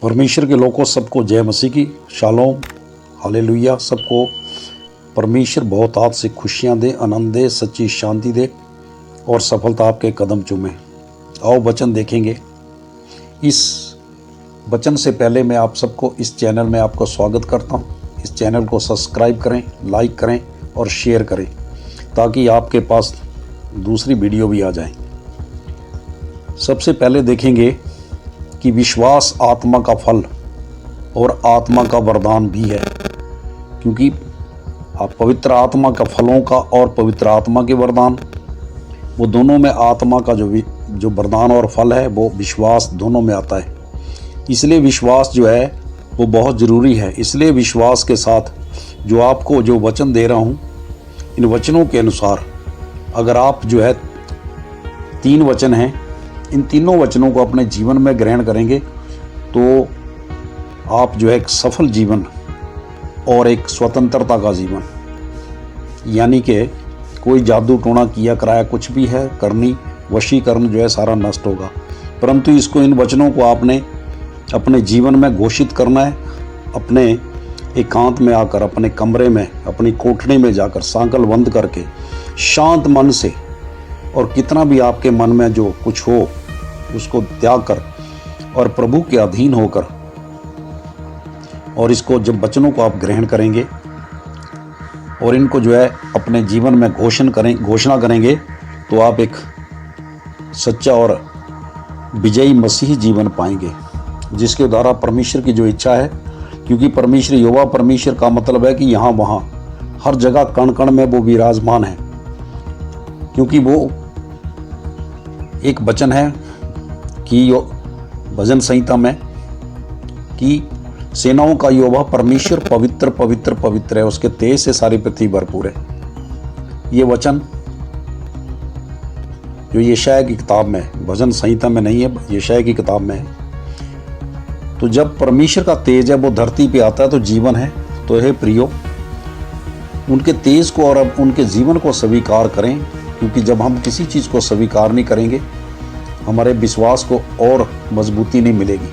परमेश्वर के लोगों सबको जय मसीह की। Shalom, hallelujah. सबको परमेश्वर बहुत हाथ से खुशियाँ दे, आनंद दे, सच्ची शांति दे और सफलता आपके कदम चूमे। आओ वचन देखेंगे। इस वचन से पहले मैं आप सबको इस चैनल में आपका स्वागत करता हूँ। इस चैनल को सब्सक्राइब करें, लाइक करें और शेयर करें ताकि आपके पास दूसरी वीडियो भी आ जाए। सबसे पहले देखेंगे कि विश्वास आत्मा का फल और आत्मा का वरदान भी है, क्योंकि आप पवित्र आत्मा का फलों का और पवित्र आत्मा के वरदान, वो दोनों में आत्मा का जो वरदान और फल है वो विश्वास दोनों में आता है। इसलिए विश्वास जो है वो बहुत ज़रूरी है। इसलिए विश्वास के साथ जो आपको जो वचन दे रहा हूँ, इन वचनों के अनुसार अगर आप जो है 3 वचन हैं, इन तीनों वचनों को अपने जीवन में ग्रहण करेंगे तो आप जो है एक सफल जीवन और एक स्वतंत्रता का जीवन, यानी कि कोई जादू टोना किया कराया कुछ भी है करनी, वशीकरण जो है सारा नष्ट होगा। परंतु इसको, इन वचनों को आपने अपने जीवन में घोषित करना है। अपने एकांत में आकर, अपने कमरे में, अपनी कोठरी में जाकर सांकल बंद करके शांत मन से, और कितना भी आपके मन में जो कुछ हो उसको त्याग कर और प्रभु के अधीन होकर, और इसको जब वचनों को आप ग्रहण करेंगे और इनको जो है अपने जीवन में घोषणा करेंगे तो आप एक सच्चा और विजयी मसीही जीवन पाएंगे, जिसके द्वारा परमेश्वर की जो इच्छा है, क्योंकि परमेश्वर युवा परमेश्वर का मतलब है कि यहाँ वहाँ हर जगह कण कण में वो विराजमान है। क्योंकि वो एक वचन है कि भजन संहिता में कि सेनाओं का यहोवा परमेश्वर पवित्र पवित्र पवित्र है, उसके तेज से सारी पृथ्वी भरपूर है। ये वचन जो यशायाह की किताब में, भजन संहिता में नहीं है, यशायाह की किताब में है। तो जब परमेश्वर का तेज है वो धरती पे आता है तो जीवन है। तो हे प्रियो, उनके तेज को और अब उनके जीवन को स्वीकार करें, क्योंकि जब हम किसी चीज़ को स्वीकार नहीं करेंगे हमारे विश्वास को और मजबूती नहीं मिलेगी।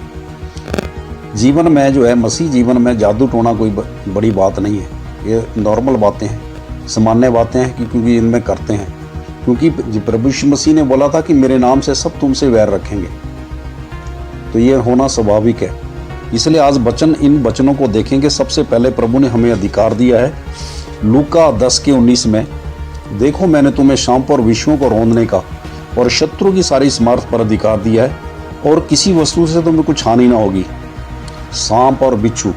जीवन में जो है, मसीह जीवन में जादू टोना कोई बड़ी बात नहीं है। ये नॉर्मल बातें हैं, सामान्य बातें हैं, क्योंकि इनमें करते हैं। क्योंकि प्रभु यीशु मसीह ने बोला था कि मेरे नाम से सब तुमसे वैर रखेंगे, तो ये होना स्वाभाविक है। इसलिए आज इन वचनों को देखेंगे। सबसे पहले प्रभु ने हमें अधिकार दिया है लूका 10:19 में, देखो मैंने तुम्हें सांप और विषयों को रौंदने का और शत्रु की सारी सामर्थ पर अधिकार दिया है, और किसी वस्तु से तुम्हें कुछ हानि ना होगी। सांप और बिच्छू,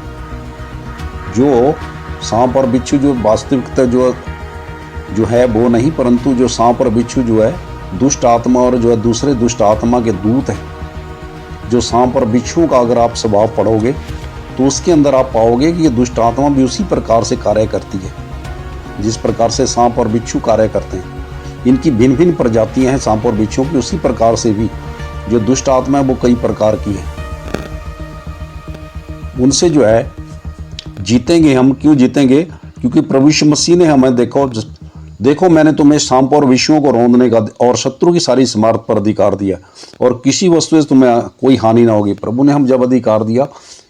जो सांप और बिच्छू जो वास्तविकता जो है वो नहीं, परंतु जो सांप और बिच्छू जो है दुष्ट आत्मा और जो है दूसरे दुष्ट आत्मा के दूत हैं। जो सांप और बिच्छू का अगर आप स्वभाव पढ़ोगे तो उसके अंदर आप पाओगे कि ये दुष्ट आत्मा भी उसी प्रकार से कार्य करती है जिस प्रकार से सांप और बिच्छू कार्य करते हैं। इनकी भिन्न भिन्न प्रजातियां हैं सांप और बिच्छुओं की, उसी प्रकार से भी जो दुष्ट आत्मा है वो कई प्रकार की है। उनसे जो है जीतेंगे हम। क्यों जीतेंगे? क्योंकि प्रभु यीशु मसीह ने हमें देखो मैंने तुम्हें सांप और विषयों को रौंदने का और शत्रु की सारी सामर्थ पर अधिकार दिया, और किसी वस्तु से तुम्हें कोई हानि ना होगी। प्रभु ने हम जब अधिकार दिया,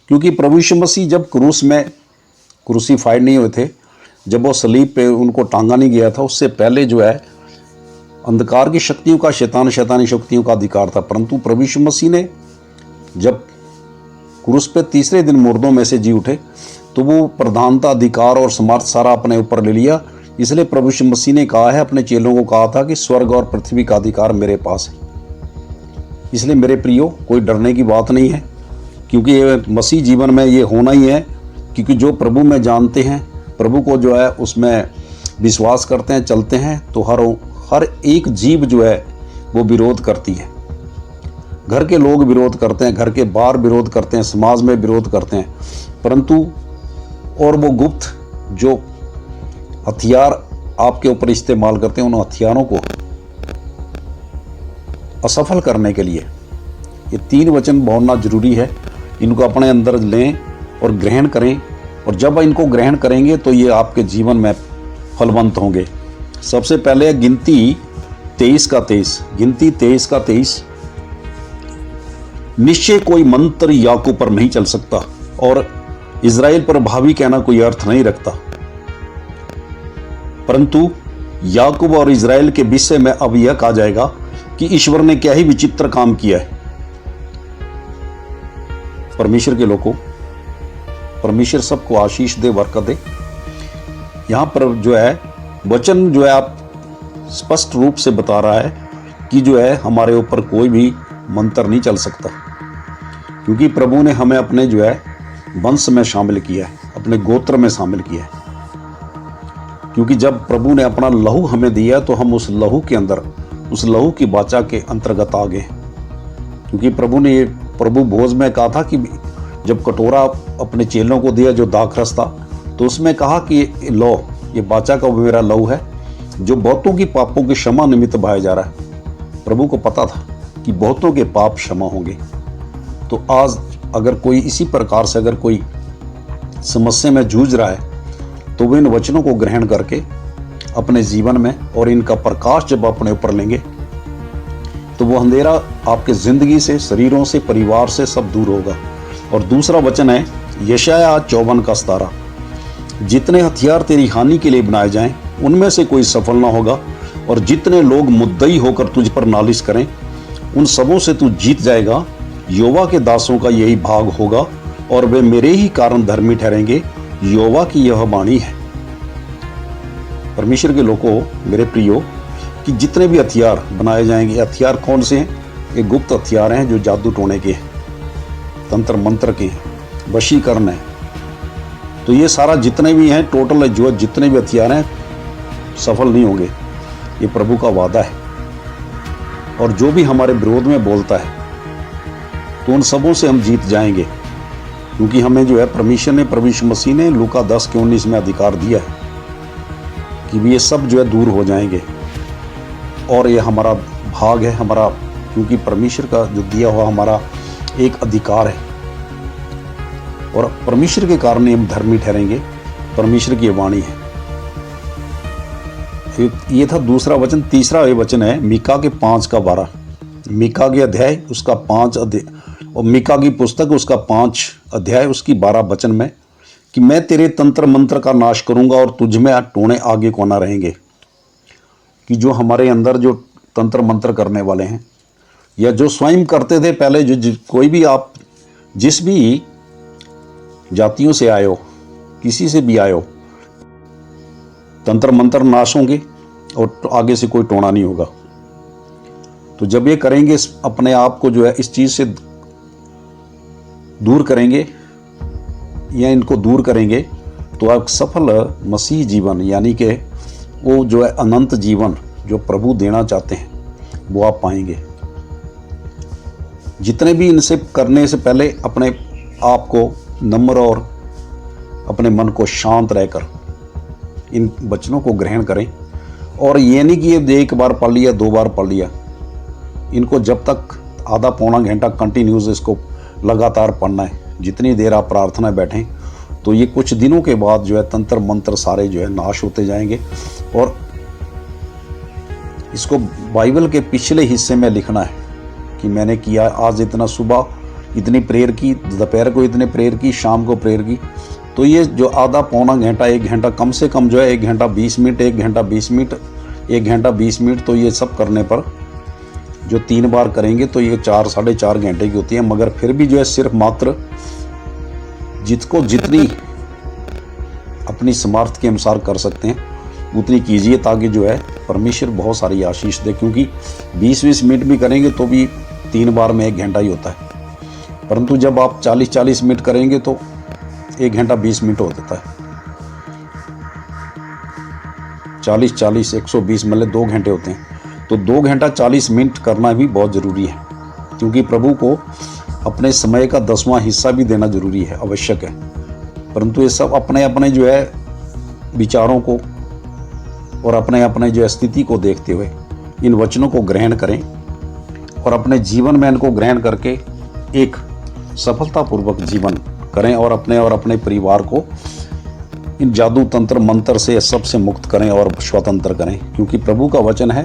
क्योंकि प्रभु यीशु मसीह जब क्रूस में क्रूसीफाइड नहीं हुए थे, जब वो सलीब पे उनको टांगा नहीं गया था, उससे पहले जो है अंधकार की शक्तियों का, शैतानी शक्तियों का अधिकार था। परंतु प्रभु यीशु मसीह ने जब क्रूस पे तीसरे दिन मुर्दों में से जी उठे तो वो प्रधानता, अधिकार और समर्थ सारा अपने ऊपर ले लिया। इसलिए प्रभु यीशु मसीह ने कहा है, अपने चेलों को कहा था कि स्वर्ग और पृथ्वी का अधिकार मेरे पास है। इसलिए मेरे प्रियो, कोई डरने की बात नहीं है, क्योंकि ये मसीह जीवन में ये होना ही है। क्योंकि जो प्रभु में जानते हैं, प्रभु को जो है उसमें विश्वास करते हैं, चलते हैं, तो हर एक जीव जो है वो विरोध करती है। घर के लोग विरोध करते हैं, घर के बाहर विरोध करते हैं, समाज में विरोध करते हैं, परंतु और वो गुप्त जो हथियार आपके ऊपर इस्तेमाल करते हैं, उन हथियारों को असफल करने के लिए ये 3 वचन बोलना जरूरी है। इनको अपने अंदर लें और ग्रहण करें, और जब इनको ग्रहण करेंगे तो ये आपके जीवन में फलवंत होंगे। सबसे पहले गिनती 23 का 23, गिनती 23 का 23। निश्चय कोई मंत्र याकूब पर नहीं चल सकता और इज़राइल पर भावी कहना कोई अर्थ नहीं रखता, परंतु याकूब और इज़राइल के विषय में अब यह कहा जाएगा कि ईश्वर ने क्या ही विचित्र काम किया है। परमेश्वर के लोगों, परमेश्वर सबको आशीष दे, बरकत दे। यहां पर जो है वचन जो है आप स्पष्ट रूप से बता रहा है कि जो है हमारे ऊपर कोई भी मंत्र नहीं चल सकता, क्योंकि प्रभु ने हमें अपने जो है वंश में शामिल किया है, अपने गोत्र में शामिल किया है। क्योंकि जब प्रभु ने अपना लहू हमें दिया तो हम उस लहू के अंदर, उस लहू की वाचा के अंतर्गत आ गए। क्योंकि प्रभु भोज में कहा था कि जब कटोरा अपने चेलों को दिया जो दाखरस था, तो उसमें कहा कि लो, ये वाचा का मेरा लहू है जो बहुतों की पापों की क्षमा निमित्त बहाया जा रहा है। प्रभु को पता था कि बहुतों के पाप क्षमा होंगे। तो आज अगर कोई इसी प्रकार से अगर कोई समस्या में जूझ रहा है, तो वो इन वचनों को ग्रहण करके अपने जीवन में और इनका प्रकाश जब अपने ऊपर लेंगे, तो वो अंधेरा आपके जिंदगी से, शरीरों से, परिवार से सब दूर होगा। और दूसरा वचन है यशायाह 54:17, जितने हथियार तेरी हानि के लिए बनाए जाएं उनमें से कोई सफल ना होगा, और जितने लोग मुद्दई होकर तुझ पर नालिश करें उन सबों से तू जीत जाएगा। यहोवा के दासों का यही भाग होगा और वे मेरे ही कारण धर्मी ठहरेंगे, यहोवा की यह वाणी है। परमेश्वर के लोगों, मेरे प्रियो, कि जितने भी हथियार बनाए जाएंगे, हथियार कौन से हैं? ये गुप्त हथियार हैं जो जादू टोने के हैं, तंत्र मंत्र के हैं, वशीकरण है। तो ये सारा जितने भी हैं टोटल जो जितने भी हथियार हैं सफल नहीं होंगे, ये प्रभु का वादा है। और जो भी हमारे विरोध में बोलता है तो उन सबों से हम जीत जाएंगे, क्योंकि हमें जो है परमेश्वर ने, प्रभु यीशु मसीह ने लूका 10:19 में अधिकार दिया है कि ये सब जो है दूर हो जाएंगे। और ये हमारा भाग है, हमारा, क्योंकि परमेश्वर का जो दिया हुआ हमारा एक अधिकार है, और परमेश्वर के कारण हम धर्मी ठहरेंगे। परमेश्वर की वाणी है। ये था दूसरा वचन। तीसरा ये वचन है मीका के 5:12। मीका के अध्याय उसका 5 अध्याय, और मीका की पुस्तक उसका 5 अध्याय उसकी 12 वचन में, कि मैं तेरे तंत्र मंत्र का नाश करूंगा और तुझ में टोने आगे को ना रहेंगे। कि जो हमारे अंदर जो तंत्र मंत्र करने वाले हैं, या जो स्वयं करते थे पहले, जो कोई भी आप जिस भी जातियों से आए हो, किसी से भी आए हो, तंत्र मंत्र नाश होंगे और आगे से कोई टोना नहीं होगा। तो जब ये करेंगे, अपने आप को जो है इस चीज़ से दूर करेंगे या इनको दूर करेंगे, तो आप सफल मसीह जीवन, यानी कि वो जो है अनंत जीवन जो प्रभु देना चाहते हैं, वो आप पाएंगे। जितने भी इनसे करने से पहले अपने आप को नम्र और अपने मन को शांत रहकर इन वचनों को ग्रहण करें। और ये नहीं कि ये एक बार पढ़ लिया, 2 बार पढ़ लिया, इनको जब तक आधा पौना घंटा कंटिन्यूस इसको लगातार पढ़ना है। जितनी देर आप प्रार्थना बैठें, तो ये कुछ दिनों के बाद जो है तंत्र मंत्र सारे जो है नाश होते जाएंगे। और इसको बाइबल के पिछले हिस्से में लिखना है कि मैंने किया, आज इतना सुबह इतनी प्रेयर की, दोपहर को इतने प्रेयर की, शाम को प्रेयर की। तो ये जो आधा पौना घंटा, 1 घंटा, कम से कम जो है 1 घंटा 20 मिनट, 1 घंटा 20 मिनट, 1 घंटा 20 मिनट, तो ये सब करने पर जो 3 बार करेंगे तो ये 4 साढ़े 4 घंटे की होती है। मगर फिर भी जो है सिर्फ मात्र जिसको जितनी अपनी समर्थ के अनुसार कर सकते हैं उतनी कीजिए, ताकि जो है परमेश्वर बहुत सारी आशीष दे। क्योंकि 20-20 मिनट भी करेंगे तो भी 3 बार में 1 घंटा ही होता है, परंतु जब आप 40-40 मिनट करेंगे तो 1 घंटा 20 मिनट हो जाता है। 40-40 120 मतलब 2 घंटे होते हैं। तो 2 घंटा 40 मिनट करना भी बहुत ज़रूरी है, क्योंकि प्रभु को अपने समय का 10वां हिस्सा भी देना जरूरी है, आवश्यक है। परंतु ये सब अपने अपने जो है विचारों को और अपने अपने जो स्थिति को देखते हुए इन वचनों को ग्रहण करें और अपने जीवन में इनको ग्रहण करके एक सफलतापूर्वक जीवन करें और अपने परिवार को इन जादू तंत्र मंत्र से सब से मुक्त करें और स्वतंत्र करें। क्योंकि प्रभु का वचन है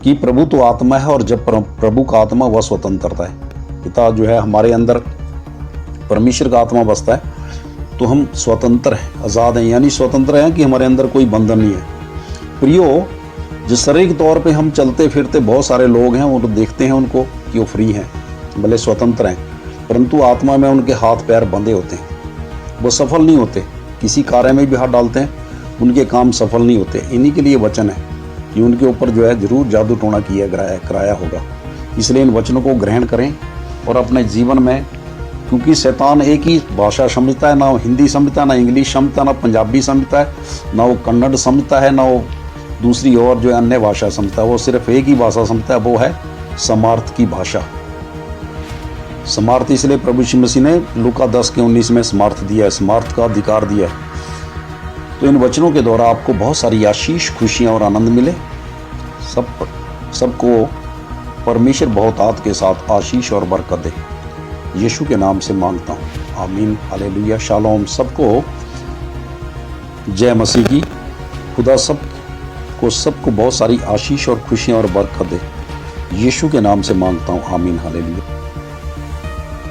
कि प्रभु तो आत्मा है और जब प्रभु का आत्मा वह स्वतंत्रता है। पिता जो है हमारे अंदर परमेश्वर का आत्मा बसता है तो हम स्वतंत्र हैं, आज़ाद हैं, यानी स्वतंत्र हैं कि हमारे अंदर कोई बंधन नहीं है। प्रियो, जो शारीरिक तौर पे हम चलते फिरते बहुत सारे लोग हैं, वो तो देखते हैं उनको कि वो फ्री हैं, भले स्वतंत्र हैं, परंतु आत्मा में उनके हाथ पैर बंधे होते हैं, वो सफल नहीं होते। किसी कार्य में भी हाथ डालते हैं, उनके काम सफल नहीं होते। इन्हीं के लिए वचन है कि उनके ऊपर जो है जरूर जादू टोना कराया होगा। इसलिए इन वचनों को ग्रहण करें और अपने जीवन में, क्योंकि शैतान एक ही भाषा समझता है, ना वो हिंदी समझता है, ना इंग्लिश समझता है, ना पंजाबी समझता है, ना वो कन्नड़ समझता है, ना वो दूसरी और जो अन्य भाषा समझता है। वो सिर्फ एक ही भाषा समझता है, वो है समार्थ की भाषा। समार्थ इसलिए प्रभु यीशु मसीह ने लूका 10:19 में समार्थ दिया है, समार्थ का अधिकार दिया है। तो इन वचनों के द्वारा आपको बहुत सारी आशीष, खुशियाँ और आनंद मिले। सबको परमेश्वर बहुतायत के साथ आशीष और बरकत दे। यीशु के नाम से मांगता हूँ, आमीन, हालेलुया, शालोम। सबको जय मसीह की। खुदा सबको बहुत सारी आशीष और खुशियाँ और बरकत दे। यीशु के नाम से मांगता हूँ, आमीन, हालेलुया।